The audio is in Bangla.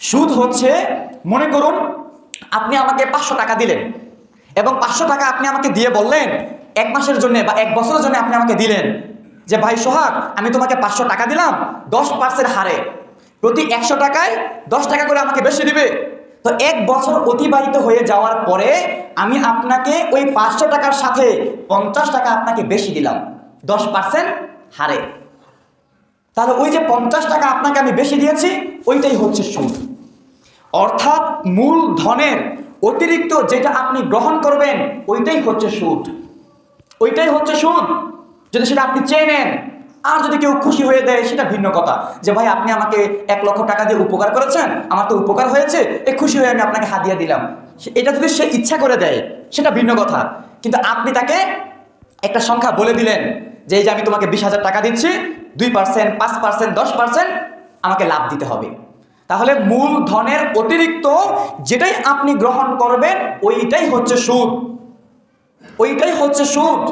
সুদ হচ্ছে, মনে করুন আপনি আমাকে 500 টাকা দিলেন এবং 500 টাকা আপনি আমাকে দিয়ে বললেন 1 মাসের জন্য বা 1 বছরের জন্য আপনি আমাকে দিলেন যে ভাই সোহাগ, আমি তোমাকে 500 টাকা দিলাম 10% হারে, প্রতি 100 টাকায় 10 টাকা করে আমাকে বেশি দিবে। তো 1 বছর অতিবাহিত হয়ে যাওয়ার পরে আমি আপনাকে ওই 500 টাকার সাথে 50 টাকা আপনাকে বেশি দিলাম 10% হারে। তাহলে ওই যে 50 টাকা আপনাকে আমি বেশি দিয়েছি ওইটাই হচ্ছে সুদ। অর্থাৎ মূল ধনের অতিরিক্ত যেটা আপনি গ্রহণ করবেন ওইটাই হচ্ছে সুদ, ওইটাই হচ্ছে সুদ। যদি সেটা আপনি চেয়ে নেন, আর যদি কেউ খুশি হয়ে দেয় সেটা ভিন্ন কথা, যে ভাই আপনি আমাকে 1 লক্ষ টাকা দিয়ে উপকার করেছেন, আমার তো উপকার হয়েছে, এই খুশি হয়ে আমি আপনাকে হাদিয়া দিলাম, এটা যদি সে ইচ্ছা করে দেয় সেটা ভিন্ন কথা। কিন্তু আপনি তাকে একটা সংখ্যা বলে দিলেন যে এই যে আমি তোমাকে 20,000 টাকা দিচ্ছি, 2%, 5%, 10% আমাকে লাভ দিতে হবে। তাহলে মূল ধনের অতিরিক্ত যেটাই আপনি গ্রহণ করবেন ওইটাই হচ্ছে সুদ, ওইটাই হচ্ছে সুদ।